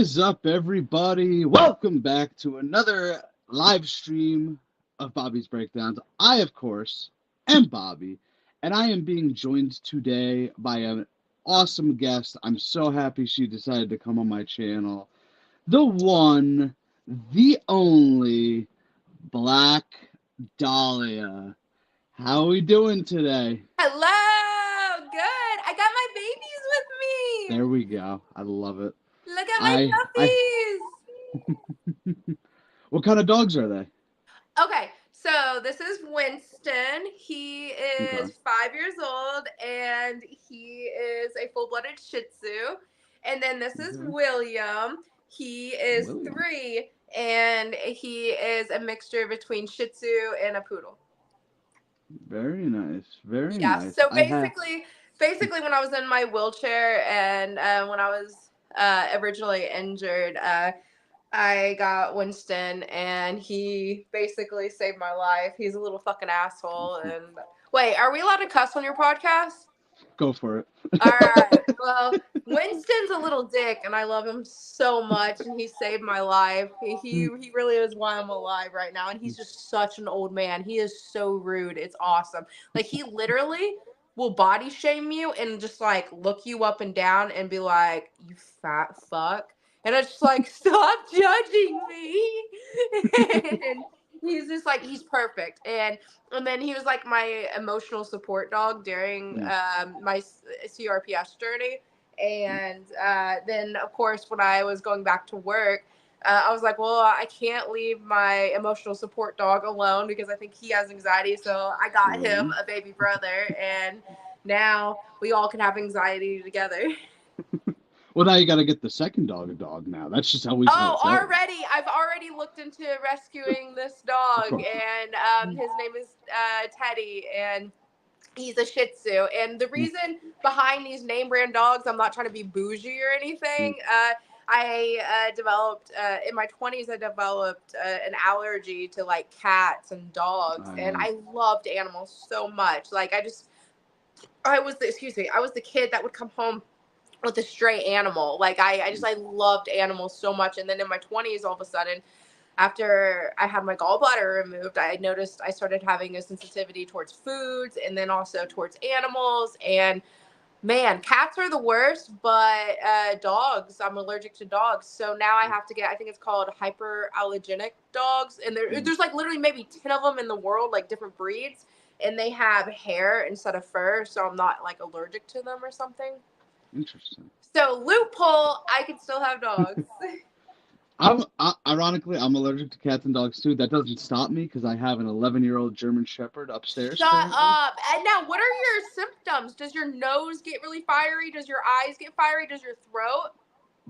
is up, everybody? Welcome back to another live stream of Bobby's Breakdowns. I, of course, am Bobby, and I am being joined today by an awesome guest. I'm so happy she decided to come on my channel. The one, the only, Black Dahlia. How are we doing today? Hello, good. I got my babies with There me. we go. I love it. Look at my I puppies. What kind of dogs are they? Okay, so this is Winston. He Okay. is 5 years old and he is a full-blooded Shih Tzu. And then this is Okay. William. He is William. 3 and he is a mixture between Shih Tzu and a poodle. Very nice. Very Yeah. nice. So I have. basically, when I was in my wheelchair and when I was originally injured, I got Winston, and he basically saved my life. He's a little fucking asshole. And wait, are we allowed to cuss on your podcast? Go for it. All right. Well, Winston's a little dick, and I love him so much, and he saved my life. He really is why I'm alive right now, and he's just such an old man. He is so rude. It's awesome. Like he literally will body shame you and just like look you up and down and be like, "You fat fuck," and it's just like, "Stop judging me." And he's just like he's perfect, and then he was like my emotional support dog during Yeah. my CRPS journey. And then, of course, when I was going back to work, I was like, well, I can't leave my emotional support dog alone because I think he has anxiety. So I got him True. a baby brother, and now we all can have anxiety together. Well, now you got to get the second dog a dog now. That's just always how Oh, it goes. I've already looked into rescuing this Of dog, course. and his name is Teddy, and he's a Shih Tzu. And the Mm, reason behind these name brand dogs, I'm not trying to be bougie or mm. anything. I developed in my 20s. I developed an allergy to like cats and dogs, and I I loved animals so much. Like I was I was the kid that would come home with a stray animal. Like I loved animals so much. And then in my 20s, all of a sudden, after I had my gallbladder removed, I noticed I started having a sensitivity towards foods and then also towards animals. And man, cats are the worst, but dogs, I'm allergic to dogs. So now I have to get, I think it's called hyperallergenic dogs. And mm, there's like literally maybe 10 of them in the world, like different breeds. And they have hair instead of fur. So I'm not like allergic to them or something. interesting. So loophole, I can still have dogs. Ironically, I'm allergic to cats and dogs too. That doesn't stop me because I have an 11-year-old German Shepherd upstairs Shut currently. up. And now, what are your symptoms? Does your nose get really fiery? Does your eyes get fiery? Does your throat?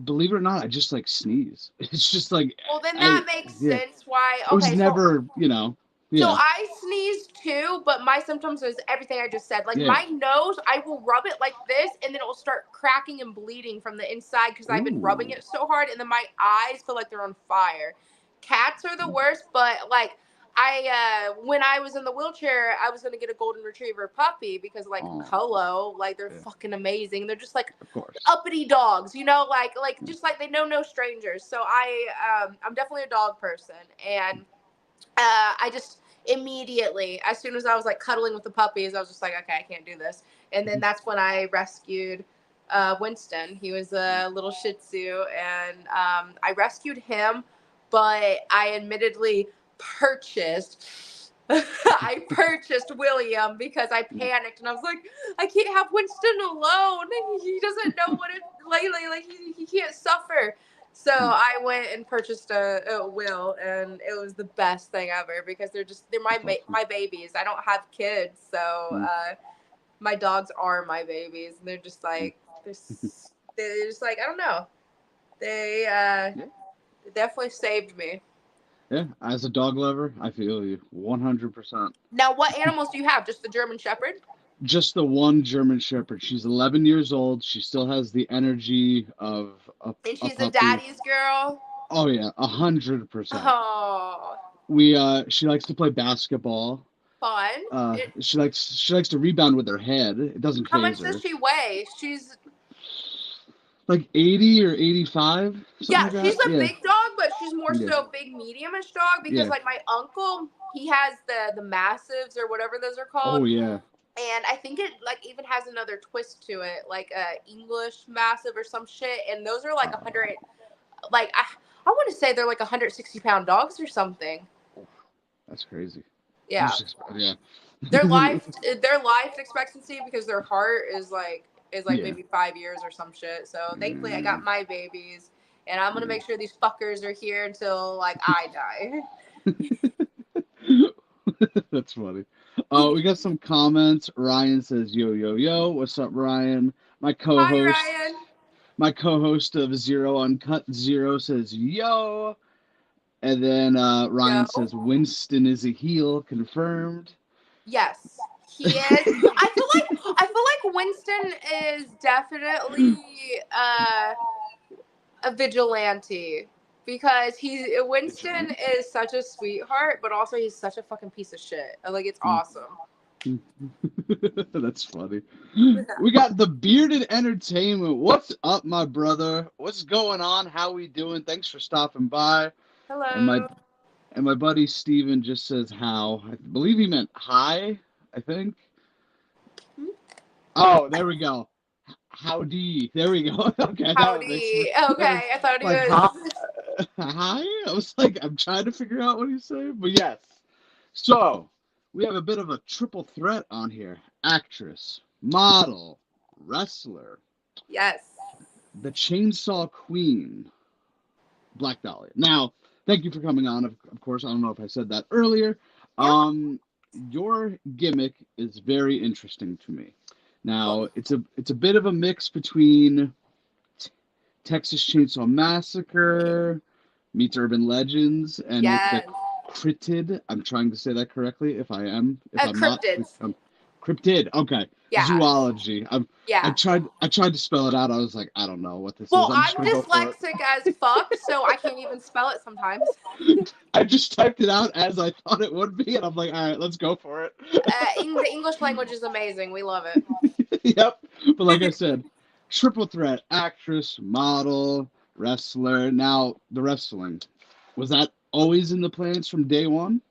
Believe it or not, I just like sneeze. It's just like Well, then that I makes yeah. sense. Why? It was Okay, never, so yeah, I sneeze too, but my symptoms is everything I just said. Like yeah. my nose, I will rub it like this, and then it will start cracking and bleeding from the inside because I've been rubbing Ooh. it so hard, and then my eyes feel like they're on fire. Cats are the worst, but like when I was in the wheelchair, I was gonna get a golden retriever puppy because like Oh, Colo, like they're yeah, fucking amazing. They're just like of course. uppity dogs, like Yeah. just like they know no strangers. So I'm definitely a dog person, and I just immediately, as soon as I was like cuddling with the puppies, I was just like, okay, I can't do this. And then that's when I rescued Winston. He was a little Shih Tzu, and I rescued him, but I admittedly purchased. I purchased William because I Yeah. panicked and I was like, I can't have Winston alone. He doesn't know what it like he can't suffer. So Hmm. I went and purchased a will, and it was the best thing ever because they're That's awesome. my babies. I don't have kids, so Hmm. my dogs are my babies, and they're just Hmm. like they're just like I don't know. They Yeah. definitely saved me. Yeah. As a dog lover, I feel you 100%. Now, what animals do you have? Just the German Shepherd, Just the one German Shepherd. She's 11 years old. She still has the energy of and a she's a puppy. daddy's girl. Oh yeah, 100%. Oh, She likes to play basketball. fun. She likes to rebound with her head. It doesn't How phase much does her. she weigh? She's like 80 or 85, something Yeah, like she's that. a Yeah, big dog, but she's more yeah, so big mediumish dog because yeah. like my uncle, he has the massives or whatever those are called. Oh yeah. And I think it like even has another twist to it, like a English massive or some shit. And those are like Uh, 100, like I want to say they're like 160-pound dogs or something. that's crazy. Yeah, Yeah. their life expectancy because their heart is like Yeah. maybe 5 years or some shit. So thankfully I got Mm, my babies, and I'm gonna yeah. make sure these fuckers are here until like I die. That's funny. We got some comments. Ryan says, "Yo, yo, yo, what's up, Ryan?" My Hi co-host, Ryan. my co-host of Zero Uncut Zero says, "Yo," and then Ryan Yo. says, "Winston is a heel, confirmed." Yes, he is. I feel like Winston is definitely a vigilante because Winston is such a sweetheart, but also he's such a fucking piece of shit. Like it's awesome. That's funny. We got the Bearded Entertainment. What's up, my brother? What's going on? How we doing? Thanks for stopping by. And my Hello. and my buddy Steven just says how. I believe he meant hi, I think. Oh, there we go. Howdy. There we go. Okay, that makes Howdy. that makes Okay, I thought he like was. hi. I was like, I'm trying to figure out what he's saying, but yes. So we have a bit of a triple threat on here: actress, model, wrestler, Yes. the Chainsaw Queen, Black Dahlia. Now, thank you for coming on. Of course, I don't know if I said that earlier. Yeah. Your gimmick is very interesting to me. Well, Now, it's a bit of a mix between Texas Chainsaw Massacre meets Urban Legends and the yes. cryptid. I'm trying to say that correctly. If I am, if I'm not, please Cryptids. cryptid. Okay, Yeah. zoology. I Yeah. tried to spell it out. I was like, I don't know what this is. Well, I'm just I'm gonna go for it. dyslexic as fuck, so I can't even spell it sometimes. I just typed it out as I thought it would be, and I'm like, all right, let's go for The English language is amazing. We love it. it. Yep. But like I said, triple threat: actress, model, wrestler. Now the wrestling, was that always in the plans from day one?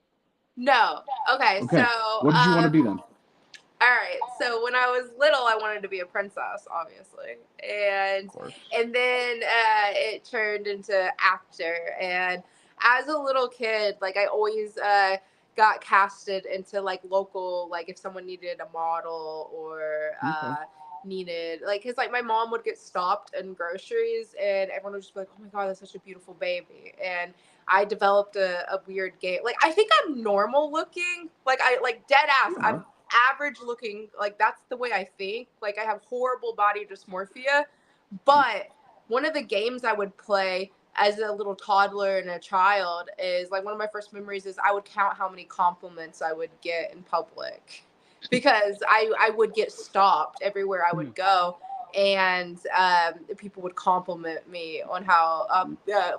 No. Okay, so Okay. What did you want to be then? all right. So when I was little, I wanted to be a princess, obviously, Of and course. and then it turned into actor. And as a little kid, like I always got casted into like local, like if someone needed a model or Okay. needed like, because like my mom would get stopped in groceries, and everyone would just be like, "Oh my god, that's such a beautiful baby," and I developed a weird game. Like I think I'm normal looking. Like I like dead ass. You I'm are. average looking. Like that's the way I think. Like I have horrible body dysmorphia. But one of the games I would play as a little toddler and a child is like, one of my first memories is I would count how many compliments I would get in public because I would get stopped everywhere I would go, and people would compliment me on how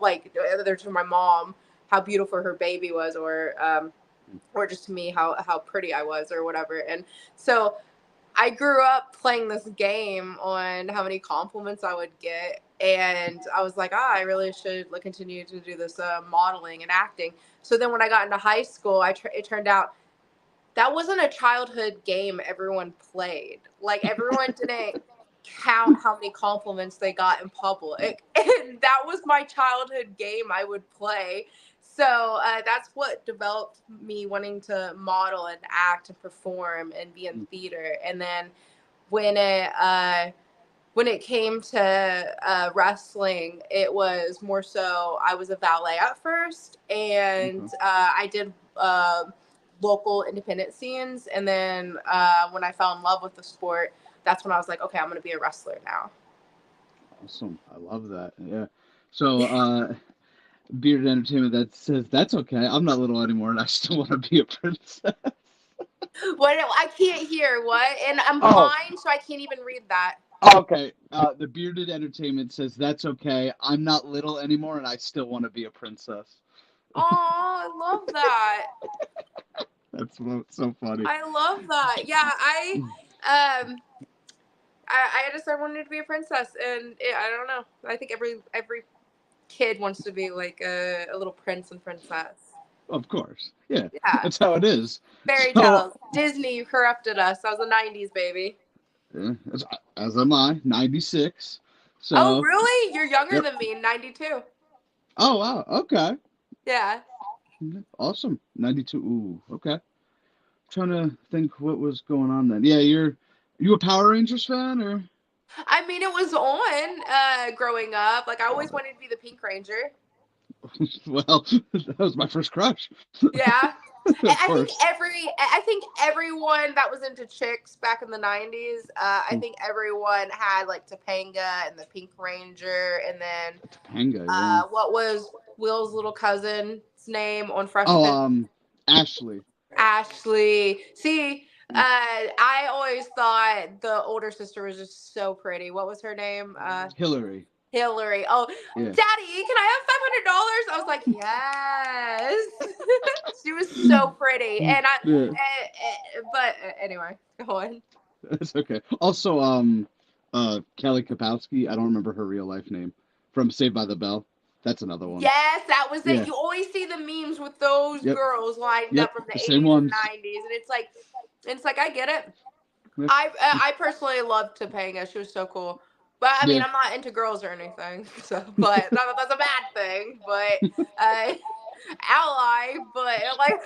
like either to my mom how beautiful her baby was, or just to me how pretty I was or whatever. And so I grew up playing this game on how many compliments I would get, and I was like, I really should like continue to do this modeling and acting. So then when I got into high school, it turned out that wasn't a childhood game everyone played. Like everyone didn't count how many compliments they got in public, and that was my childhood game I would play. So that's what developed me wanting to model and act and perform and be in theater. And then when it when it came to wrestling, it was more so I was a valet at first, and Okay. I did local independent scenes. And then when I fell in love with the sport, that's when I was like, okay, I'm going to be a wrestler now. Awesome. I love that. Yeah. So, Bearded Entertainment that says that's okay. I'm not little anymore, and I still want to be a princess. What? I can't hear what, and I'm Oh, blind, so I can't even read that. okay. The Bearded Entertainment says that's okay. I'm not little anymore, and I still want to be a princess. Oh, I love that. That's so funny. I love that. Yeah, um I just I wanted to be a princess, and I don't know. I think every kid wants to be like a little prince and princess. Of course. Yeah, Yeah, that's how it is. fairy So, tales. Disney corrupted us. I was a '90s baby. yeah, as am I, 96. Oh, So, really? You're younger yep. than me, 92. Oh, wow. Okay. Yeah. Awesome. 92. Ooh, okay. Trying to think what was going on then. Yeah, you a Power Rangers fan or? I mean, it was on growing up. Like, I always Love it. wanted to be the Pink Ranger. Well, that was my first crush. Yeah. Of course. I think everyone that was into chicks back in the '90s, I think everyone had like Topanga and the Pink Ranger, and then Topanga, yeah. what was Will's little cousin's name on Fresh Oh, Prince? Ashley. Ashley. See, Mm. I always thought the older sister was just so pretty. What was her name? Hillary. Hillary. Oh, Yeah. Daddy, can I have $500? I was like, yes. She was so pretty, and Yeah, but anyway, go on. that's okay. Also, Kelly Kapowski. I don't remember her real life name from Saved by the Bell. That's another one. Yes, that was it. Yeah. You always see the memes with those Yep. girls lined Yep. up from the The same 80s and ones. 90s, and it's like I get it. Yeah. I personally loved Topanga. She was so cool. But I mean, Yeah. I'm not into girls or anything, so but not that that's a bad thing. But ally, but like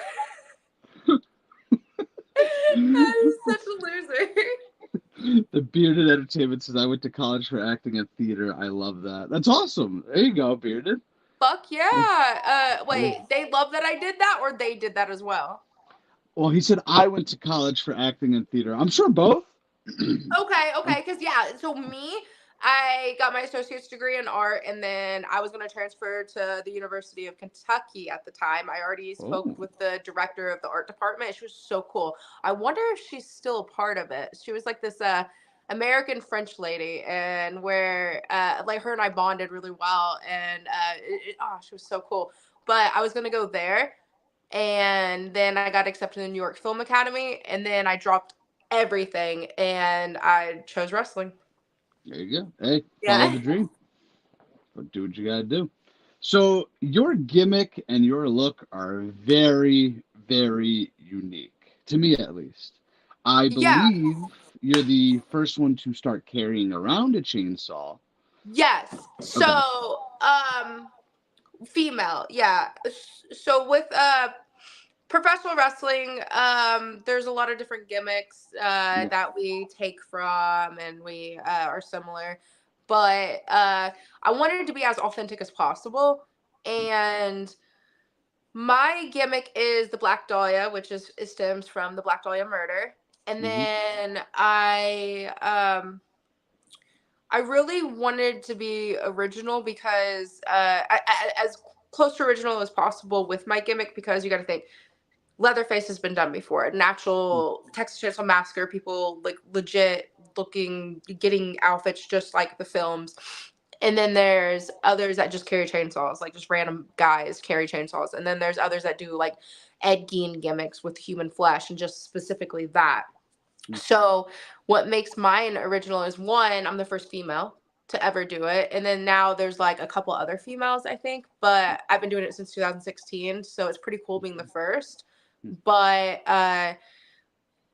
I'm such a loser. The Bearded Entertainment says I went to college for acting and theater. I love that. That's awesome. There you go, Bearded. Fuck Yeah. yeah. Yeah. Wait, they love that I did that, or they did that as well? Well, he said I went to college for acting and theater. I'm sure both. Okay, because yeah, so me, I got my associate's degree in art, and then I was going to transfer to the University of Kentucky at the time. I already spoke Oh. with the director of the art department. She was so cool. I wonder if she's still a part of it. She was like this American French lady, and where like her and I bonded really well, and oh, she was so cool. But I was going to go there, and then I got accepted in the New York Film Academy, and then I dropped everything and I chose wrestling. There you go. Hey, follow Yeah. the dream. But do what you gotta do. So your gimmick and your look are very, very unique to me, at least. I Yeah. believe you're the first one to start carrying around a chainsaw. Yes. Okay. So, female. Yeah. So with professional wrestling, there's a lot of different gimmicks Yeah. that we take from, and we are similar. But I wanted to be as authentic as possible, and my gimmick is the Black Dahlia, which is it stems from the Black Dahlia murder. And Mm-hmm. then I really wanted to be original because as close to original as possible with my gimmick, because you got to think Leatherface has been done before. An actual Texas Chainsaw Massacre, people like legit looking, getting outfits just like the films. And then there's others that just carry chainsaws, like just random guys carry chainsaws. And then there's others that do like Ed Gein gimmicks with human flesh and just specifically that. So what makes mine original is, one, I'm the first female to ever do it. And then now there's like a couple other females, I think, but I've been doing it since 2016. So it's pretty cool being the first. But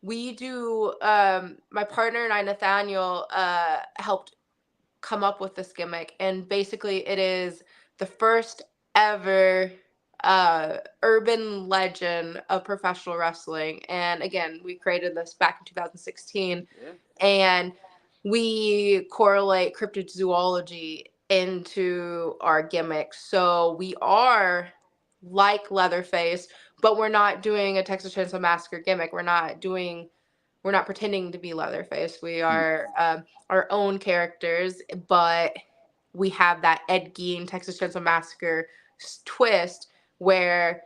we do my partner and I, Nathaniel, helped come up with this gimmick, and basically it is the first ever urban legend of professional wrestling. And again, we created this back in 2016, Yeah. and we correlate cryptozoology into our gimmicks. So we are like Leatherface, but we're not doing a Texas Chainsaw Massacre gimmick. We're not pretending to be Leatherface. We are our own characters, but we have that Ed Gein Texas Chainsaw Massacre twist where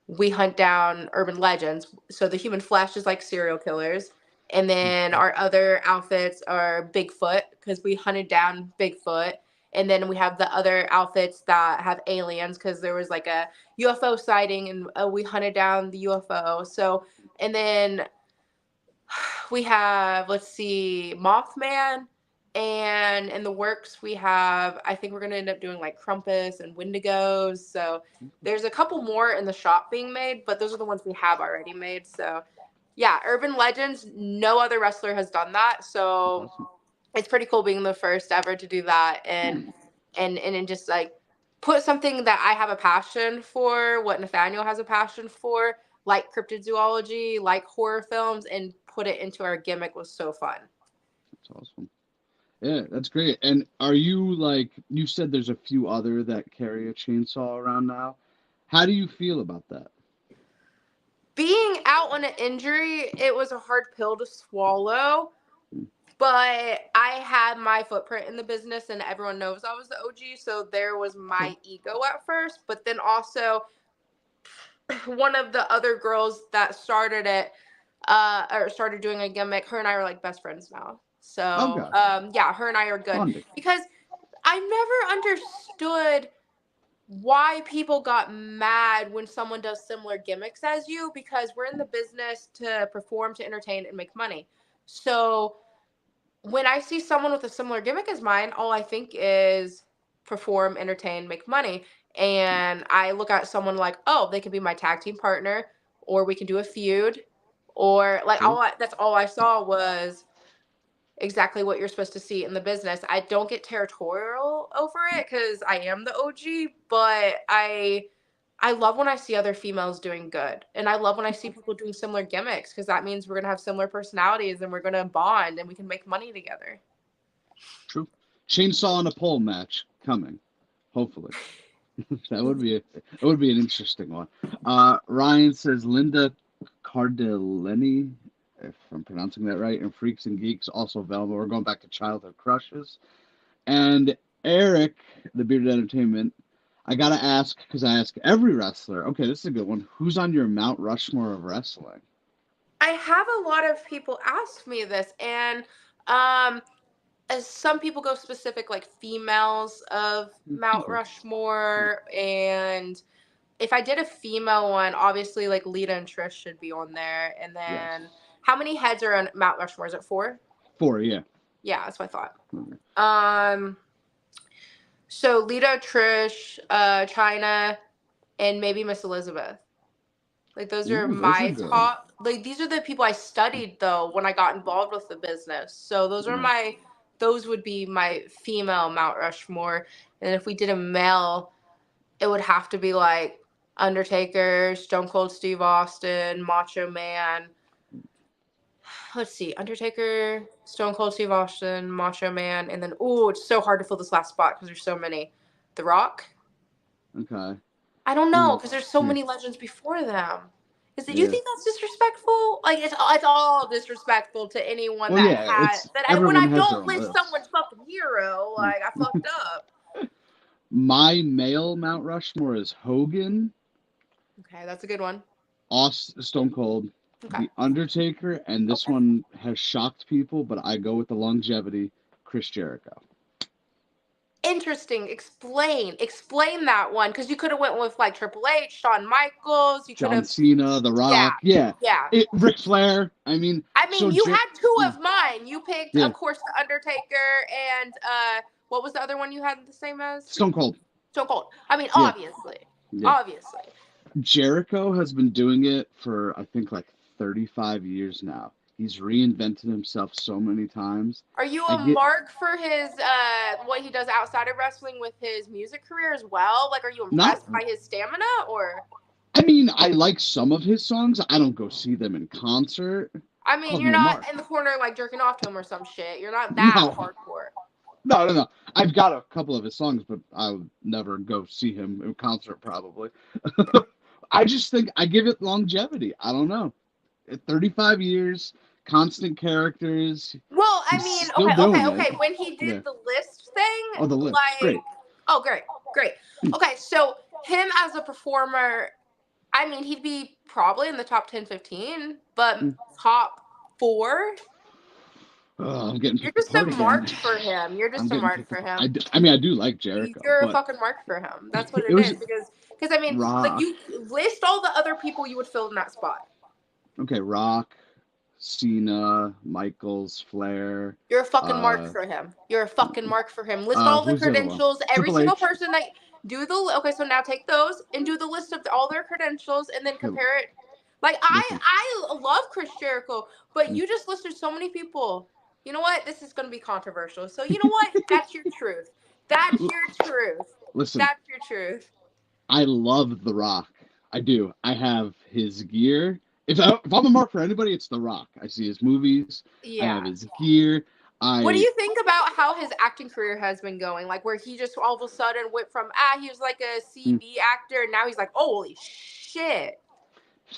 we hunt down urban legends. So the human flesh is like serial killers. And then our other outfits are Bigfoot, because we hunted down Bigfoot. And then we have the other outfits that have aliens, because there was like a UFO sighting, and we hunted down the UFO. So, and then We have, let's see, Mothman, and in the works we have, I think we're gonna end up doing like Krampus and Wendigos. So there's a couple more in the shop being made, but those are the ones we have already made. So yeah, urban legends. No other wrestler has done that, That's so awesome. it's pretty cool being the first ever to do that, and just like put something that I have a passion for, what Nathaniel has a passion for, like cryptozoology, like horror films, and put it into our gimmick was so fun. That's awesome. Yeah, that's great. And are you like you said there's a few other that carry a chainsaw around now? How do you feel about that? Being out on an injury, it was a hard pill to swallow, but I had my footprint in the business and everyone knows I was the OG, so there was Sure. my ego at first, but then also one of the other girls that started it or started doing a gimmick, her and I are like best friends now. So Okay. yeah, her and I are good Bonding. because I never understood why people got mad when someone does similar gimmicks as you, because we're in the business to perform, to entertain, and make money. So when I see someone with a similar gimmick as mine, all I think is perform, entertain, make money. And I look at someone like, oh, they could be my tag team partner, or we can do a feud, or like True. that's all I saw was exactly what you're supposed to see in the business. I don't get territorial over it because I am the OG, but I love when I see other females doing good. And I love when I see people doing similar gimmicks because that means we're going to have similar personalities and we're going to bond and we can make money together. True. Chainsaw on a pole match coming. Hopefully. That would be an interesting one. Ryan says Linda Cardellini, if I'm pronouncing that right, and Freaks and Geeks also available. We're going back to childhood crushes. And Eric, the Bearded Entertainment, I gotta ask because I ask every wrestler. Okay, this is a good one. Who's on your Mount Rushmore of wrestling? I have a lot of people ask me this, and um, as some people go specific, like females of Mount Sure. Rushmore, and if I did a female one, obviously like Lita and Trish should be on there. And then Yes. how many heads are on Mount Rushmore? Is it four? Four, yeah. Yeah, that's what I thought. Okay. Um, so Lita, Trish, China, and maybe Miss Elizabeth. Like those are Ooh, those are my good. top. Like these are the people I studied though when I got involved with the business. So those are Nice. my. Those would be my female Mount Rushmore. And if we did a male, it would have to be like Undertaker, Stone Cold Steve Austin, Macho Man. Let's see, Undertaker, Stone Cold Steve Austin, Macho Man, and then it's so hard to fill this last spot because there's so many. The Rock. Okay. I don't know Ooh, because there's so yeah. many legends before them. Is it? You Yeah. think that's disrespectful? Like it's all disrespectful to anyone Well, that yeah, had it's that. When everyone I has their don't own list list. someone's fucking hero, like I fucked up. My male Mount Rushmore is Hogan, Okay, that's a good one. Austin, Stone Cold, Okay. The Undertaker, and this Okay. one has shocked people, but I go with the longevity, Chris Jericho. Interesting. Explain that one because you could have went with like Triple H, Shawn Michaels. You could John have, Cena, The yeah, Rock, yeah. yeah. Ric Flair, I mean, I so, mean, you had two yeah, of mine. You picked, yeah, of course, the Undertaker and what was the other one you had the same as? Stone Cold, Stone Cold. I mean, yeah, obviously, yeah. obviously. Jericho has been doing it for, I think, like 35 years now. He's reinvented himself so many times. Are you I a get, mark for his what he does outside of wrestling with his music career as well? Like, are you not, impressed by his stamina or? I mean, I like some of his songs. I don't go see them in concert. I mean, Call you're me a not mark. in the corner like jerking off to him or some shit. You're not that No, hardcore. no. I've got a couple of his songs, but I would never go see him in concert, probably. I just think I give it longevity. I don't know. 35 years, constant characters. Well, I He's mean, still doing it. okay. When he Yeah. did the list thing, Oh, the list. like, Great. oh, great. Okay, so him as a performer, I mean, he'd be probably in the top 10, 15, but Mm. top four. Oh, I'm getting You're picked just a apart again. mark for him. You're I'm just a getting mark picked for apart. him. I mean, I do like Jericho, You're a but fucking mark for him. That's what it it was is. Because I mean, like Rock. you list all the other people you would fill in that spot. Okay, Rock, Cena, Michaels, Flair. You're a fucking mark Uh, for him. You're a fucking mark for him. List all the who's the other one? credentials, every Triple single H. person that do the okay, so now take those and do the list of all their credentials and then Okay, compare it. Like I listen. I love Chris Jericho, but Mm. you just listed so many people. You know what? This is going to be controversial. So you know what? That's your truth. That's your truth. Listen, That's your truth. I love The Rock. I do. I have his gear. If I'm a mark for anybody, it's The Rock. I see his movies. I have Yeah. his gear. What do I you think about how his acting career has been going? Like where he just all of a sudden went from he was like a mm, CB actor and now he's like, holy shit.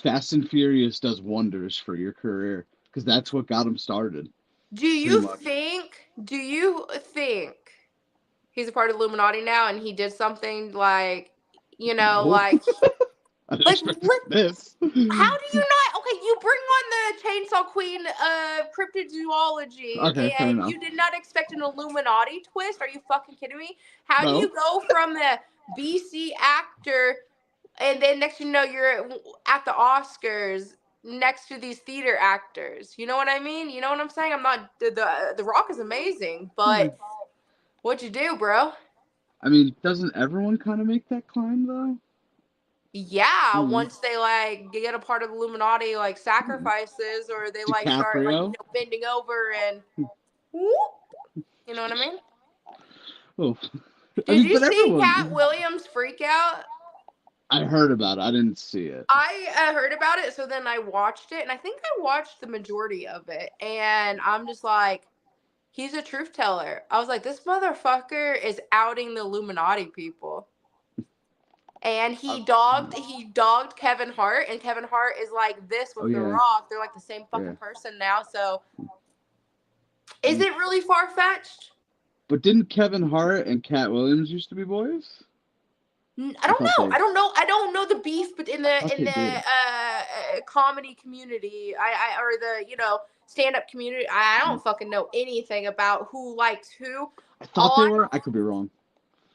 Fast and Furious does wonders for your career because that's what got him started, Do pretty you much. think he's a part of the Illuminati now and he did something like No, like I didn't like expect what this. how do you not okay, you bring on the Chainsaw Queen of cryptozoology Okay, fair and enough. you did not expect an Illuminati twist? Are you fucking kidding me? How do No, you go from the BC actor and then next you know you're at the Oscars next to these theater actors? You know what I mean? You know what I'm saying? I'm not the Rock is amazing, yeah. but what'd you do, bro? I mean, doesn't everyone kind of make that climb though? Yeah, Mm. once they like get a part of the Illuminati like Mm. sacrifices or they like start like DiCaprio. bending over and whoop, you know what I mean? Oh, I Did mean, you but see Cat everyone. Williams freak out? I heard about it. I didn't see it. I heard about it, so then I watched it, and I think I watched the majority of it, and I'm just like, he's a truth teller. I was like, this motherfucker is outing the Illuminati people. And Uh, he dogged Kevin Hart, and Kevin Hart is like this oh with The yeah, Rock. They're like the same yeah. fucking person now. So is Mm. it really far fetched? But didn't Kevin Hart and Cat Williams used to be boys? I I don't thought know. they. I don't know the beef, but in I the thought they did. comedy community, I or the stand up community, I Mm. don't fucking know anything about who likes who. I thought All they were. I could be wrong.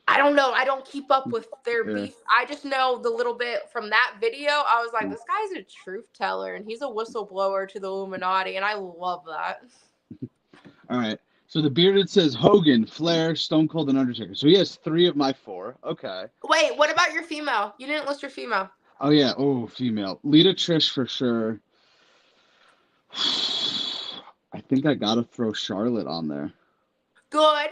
I don't know. I don't keep up Mm. with their Yeah. beef. I just know the little bit from that video. I was like, Mm. this guy's a truth teller and he's a whistleblower to the Illuminati, and I love that. All right. So the bearded says Hogan, Flair, Stone Cold, and Undertaker. So he has three of my four. Okay. Wait, what about your female? You didn't list your female. Oh yeah. Oh, female. Lita Trish for sure. I think I gotta throw Charlotte on there. Good.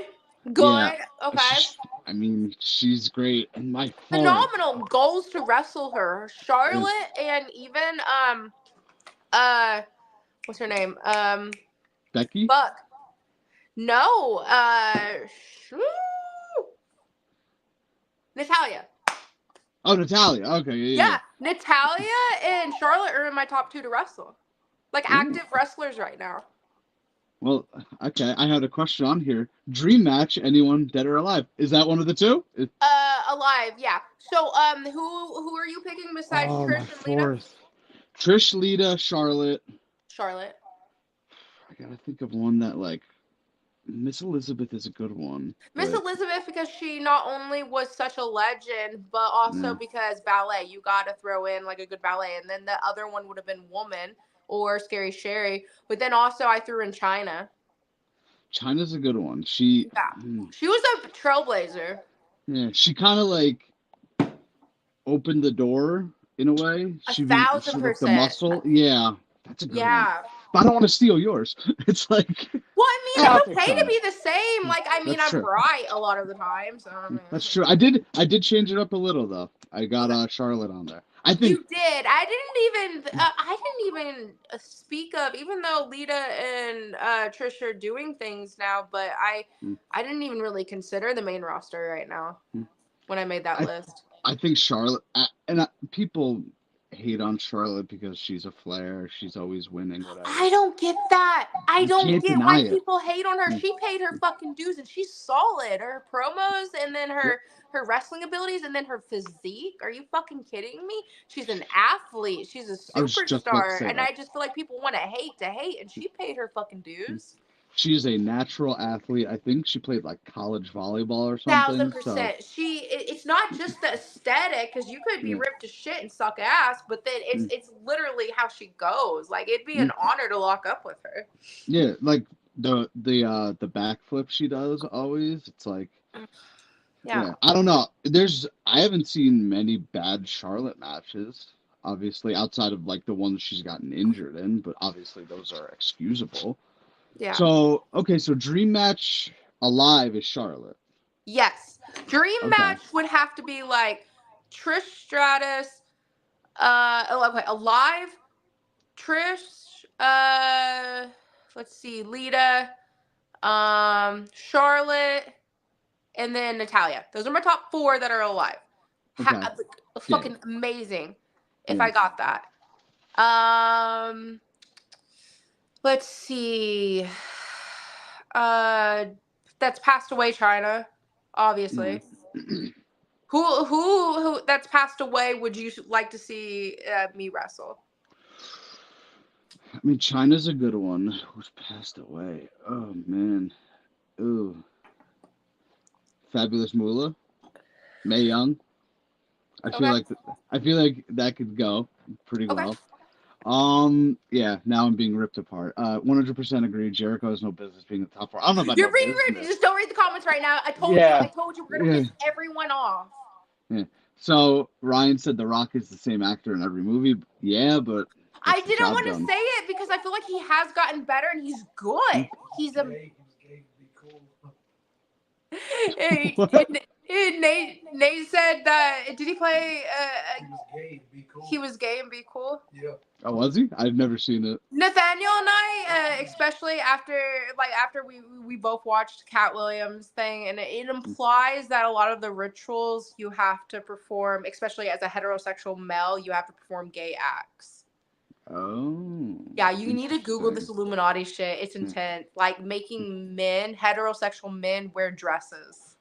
Yeah. Good. Okay. She, I mean, she's great. And my fourth. Phenomenal goals to wrestle her. Yeah. Charlotte and even uh what's her name? Becky. Fuck. No, Natalia. Oh, Natalia. Okay. Yeah. Yeah, Natalia and Charlotte are in my top two to wrestle. Like Yeah. Ooh. active wrestlers right now. Well, okay. I had a question on here. Dream match. Anyone dead or alive? Is that one of the two? Alive, yeah. So who are you picking besides Oh, my Trish and Lita? fourth. Trish, Lita, Charlotte. Charlotte. I gotta think of one that like Miss Elizabeth is a good one, Miss but Elizabeth, because she not only was such a legend, but also yeah, because ballet. You got to throw in like a good ballet, and then the other one would have been Woman or Scary Sherry. But then also I threw in China. China's a good one. She, Yeah, she was a trailblazer. yeah, she kind of like opened the door in a way. A She thousand like the percent. muscle. Yeah, that's a good one. Yeah. But I don't want to steal yours. It's like, Well, I mean, I'll it's take okay to China. be the same. Like, I mean, That's I'm true. right a lot of the time. So I That's mean, true. I did change it up a little though. I got Charlotte on there. I think. you did. I didn't even speak of, even though Lita and Trish are doing things now, but mm, I didn't even really consider the main roster right now mm, when I made that I list. I think Charlotte people hate on Charlotte because she's a Flair. She's always winning, whatever. I don't get that. I You don't can't get why deny it. people hate on her. Mm, She paid her fucking dues and she's solid. Her promos and then Yep. her wrestling abilities and then her physique. Are you fucking kidding me? She's an athlete. She's a I was just about to superstar. say And that. I just feel like people want to hate and she paid her fucking Mm. dues. She's a natural athlete. I think she played like college volleyball or something. So 1000%. It's not just the aesthetic, because you could be yeah, ripped to shit and suck ass, but then mm, it's literally how she goes. Like, it'd be mm. an honor to lock up with her. Yeah, like the backflip she does always. It's like Yeah. yeah, I don't know. I haven't seen many bad Charlotte matches. Obviously, outside of like the ones she's gotten injured in, but obviously those are excusable. Yeah. So okay, so dream match alive is Charlotte. Yes. Dream Okay, match would have to be like Trish Stratus, okay, alive, Trish, let's see, Lita, Charlotte, and then Natalia. Those are my top four that are alive. okay, yeah, Fucking amazing if yeah, I got that. Um, let's see. Uh, that's passed away, China, yeah. obviously. Who that's passed away would you like to see me wrestle? I mean, China's a good one. Who's passed away? Oh man, ooh, Fabulous Moolah, Mae Young. I feel Okay. like I feel like that could go pretty Okay. well. Yeah, now I'm being ripped apart. 100% agree. Jericho has no business being in the top four. I don't know about You're no being rude. business. Just don't read the comments right now. I told you. Yeah. I told you we're gonna Yeah, piss everyone off. yeah. So Ryan said The Rock is the same actor in every movie. Yeah, but I gets the didn't job want to done. say it because I feel like he has gotten better and he's good. He's a. Hey, What? Nate said that. Did he play? He was gay and be cool. Oh, was he? I've never seen it. Nathaniel and I, especially after we both watched Cat Williams thing, and it implies that a lot of the rituals you have to perform, especially as a heterosexual male, you have to perform gay acts. Oh, Yeah, you need to Google this interesting. Illuminati shit. It's Hmm. intense. Like making heterosexual men wear dresses.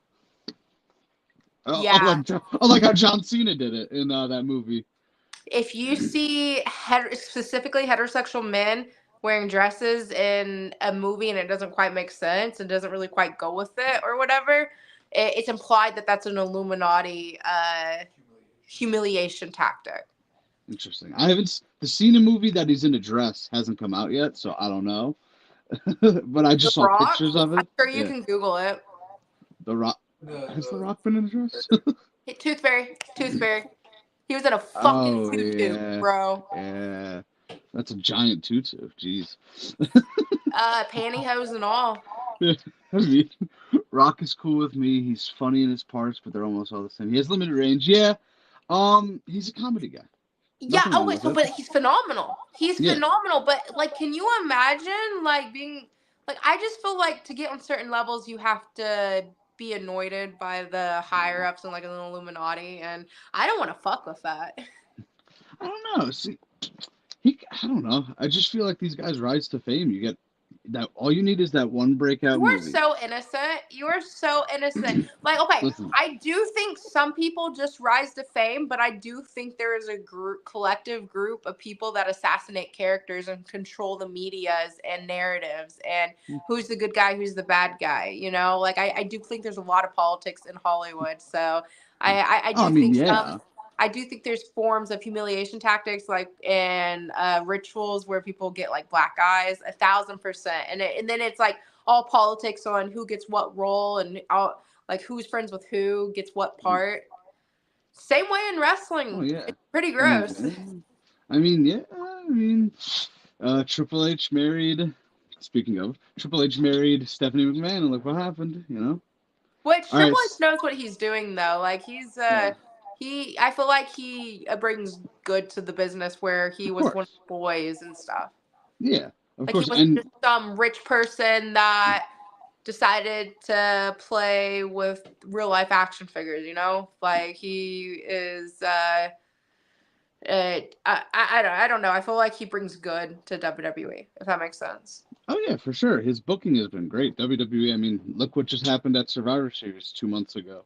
Yeah. Like how John Cena did it in that movie. If you see specifically heterosexual men wearing dresses in a movie and it doesn't quite make sense and doesn't really quite go with it or whatever, it's implied that that's an Illuminati humiliation tactic. Interesting. I haven't the Cena movie that he's in a dress hasn't come out yet, so I don't know. But I The just saw Rock, pictures of I'm it. sure you Yeah, can Google it. The Rock. Has The Rock been in a dress? Tooth Fairy, Tooth Fairy. He was in a fucking Oh tutu, yeah, bro. yeah. That's a giant tutu. Jeez. Pantyhose and all. I mean, Rock is cool with me. He's funny in his parts, but they're almost all the same. He has limited range. Yeah. He's a comedy guy. Yeah. Nothing Oh wrong wait. with So, it. but he's phenomenal. He's Yeah. phenomenal. But like, can you imagine like being like? I just feel like to get on certain levels, you have to be anointed by the higher ups and like an Illuminati, and I don't want to fuck with that. I don't know. See, I don't know. I just feel like these guys rise to fame. You get that. All you need is that one breakout You are movie. so innocent. You are so innocent. Like, okay, Listen. I do think some people just rise to fame, but I do think there is a collective group of people that assassinate characters and control the medias and narratives and who's the good guy, who's the bad guy. You know, like I do think there's a lot of politics in Hollywood. So I Oh, I do mean, think yeah. I do think there's forms of humiliation tactics, like and rituals where people get like black eyes, 1,000%, and then it's like all politics on who gets what role and all, like who's friends with who gets what part. Same way in Oh, wrestling. yeah. It's pretty I mean, gross. yeah. I mean, yeah. I mean, Triple H married. Speaking of, Triple H married Stephanie McMahon, and look what happened. You know. Which All right. Triple H knows what he's doing though. Like he's Yeah. I feel like he brings good to the business where he Of was one of course. the boys and stuff. Yeah. Of Like he course. wasn't And just some rich person that decided to play with real life action figures, you know? Like he is I don't know. I feel like he brings good to WWE, if that makes sense. oh yeah, for sure. His booking has been great. WWE. I mean, look what just happened at Survivor Series 2 months ago.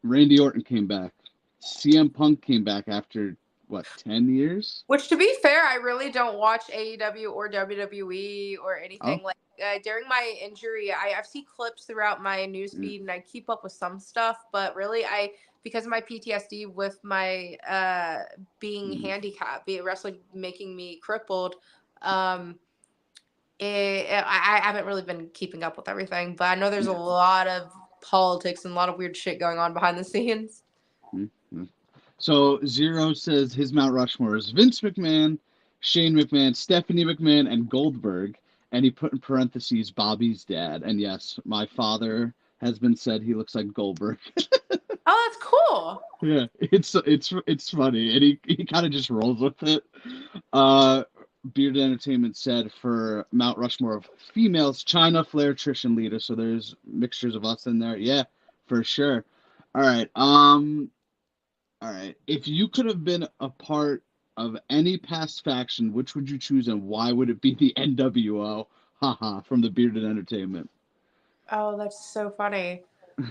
Randy Orton came back. CM Punk came back after what, 10 years? Which, to be fair, I really don't watch AEW or WWE or Oh, anything. Like during my injury, I've seen clips throughout my news mm, feed, and I keep up with some stuff. But really, because of my PTSD with my being mm, handicapped, being wrestling making me crippled. Um, I haven't really been keeping up with everything, but I know there's a yeah. lot of politics and a lot of weird shit going on behind the scenes. Mm, mm. So Zero says his Mount Rushmore is Vince McMahon, Shane McMahon, Stephanie McMahon, and Goldberg. And he put in parentheses Bobby's dad. And yes, my father has been said he looks like Goldberg. Oh, that's cool. Yeah, it's funny, and he kind of just rolls with it. Uh, Bearded Entertainment said for Mount Rushmore of females, China, Flair, Trish, and Lita. So there's mixtures of us in there. Yeah, for sure. All right. All right. If you could have been a part of any past faction, which would you choose, and why would it be the NWO? Haha, from the Bearded Entertainment. Oh, that's so funny.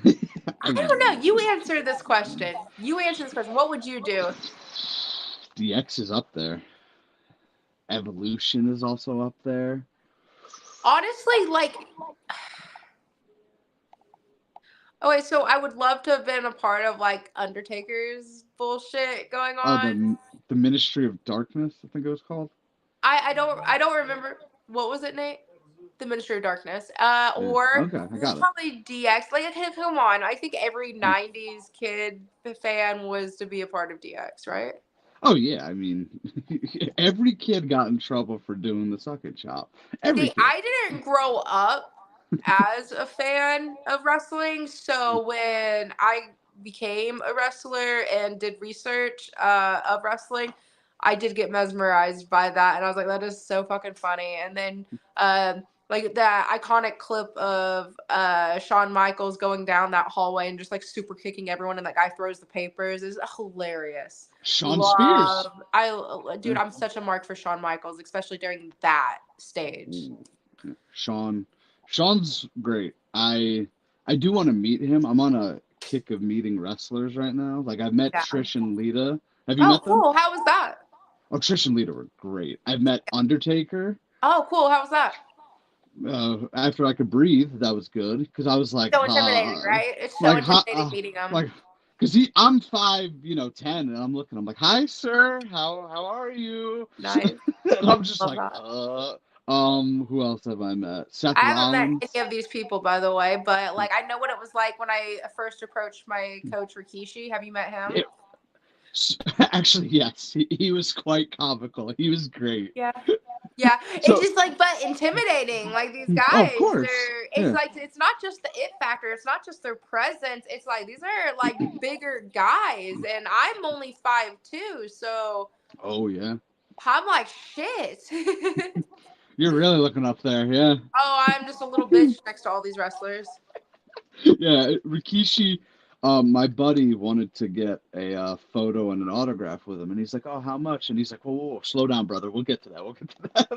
I I don't know. You answer this question. You answer this question. What would you do? DX is up there. Evolution is also up there. Honestly, like, oh wait, so I would love to have been a part of like Undertaker's bullshit going Oh, on. the Ministry of Darkness, I think it was called. I don't remember what was it, Nate? The Ministry of Darkness. Yeah. Or Okay, I this is got it. probably DX. Like, okay, come on. I think every Yeah. '90s kid fan was to be a part of DX, right? Oh yeah, I mean, every kid got in trouble for doing the suck and chop. Every See, kid. I didn't grow up as a fan of wrestling, so when I became a wrestler and did research of wrestling, I did get mesmerized by that, and I was like, "That is so fucking funny." And then, like that iconic clip of Shawn Michaels going down that hallway and just like super kicking everyone, and that guy throws the papers is hilarious. Sean Spears. Love, dude, Yeah. I'm such a mark for Shawn Michaels, especially during that stage. Ooh, yeah. Sean's great. I do want to meet him. I'm on a kick of meeting wrestlers right now. Like I've met Yeah. Trish and Lita. Have you Oh, met them? cool. How was that? Oh, Trish and Lita were great. I've met Undertaker. Oh, cool. How was that? After I could breathe, that was good because I was So intimidating, right? It's so like, intimidating meeting them. like, because I'm 5'10", and I'm looking. I'm like, "Hi, sir. How are you?" Nice. And I'm just Love like, that. Who else have I met? Seth I haven't met Rollins. any of these people, by the way, but like I know what it was like when I first approached my coach Rikishi. Have you met him? It- Actually, yes, he was quite comical. He was great. Yeah. Yeah. It's So, just like, but intimidating. Like these oh, of guys, course, it's yeah, like, it's not just the it factor. It's not just their presence. It's like, these are like bigger guys. And I'm only 5'2". So oh yeah, I'm like, shit. you're really looking up there, yeah. Oh, I'm just a little bitch next to all these wrestlers. Yeah, Rikishi, my buddy wanted to get a photo and an autograph with him, and he's like, "Oh, how much?" And he's like, "Whoa, whoa, whoa, slow down, brother. We'll get to that. We'll get to that."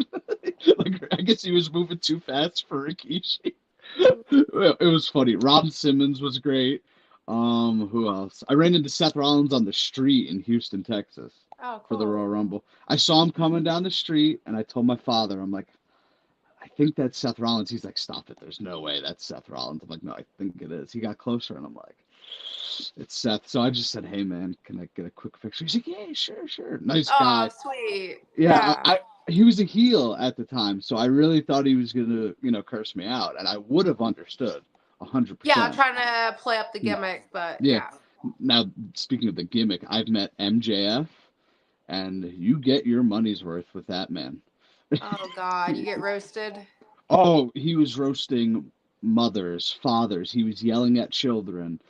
Like, I guess he was moving too fast for Rikishi. It was funny. Ron Simmons was great. Who else? I ran into Seth Rollins on the street in Houston, Texas, Oh, for the cool. Royal Rumble. I saw him coming down the street, and I told my father, I'm like, I think that's Seth Rollins. He's like, stop it. There's no way that's Seth Rollins. I'm like, no, I think it is. He got closer, and I'm like, it's Seth. So I just said, hey, man, can I get a quick picture? He's like, yeah, sure, sure. Nice Oh, guy. sweet. Yeah, Yeah. he was a heel at the time, so I really thought he was gonna, curse me out, and I would have understood, Yeah, I'm 100%. trying to play up the gimmick, but Yeah. yeah. Now, speaking of the gimmick, I've met MJF, and you get your money's worth with that man. Oh God, you get roasted. Oh, he was roasting mothers, fathers. He was yelling at children.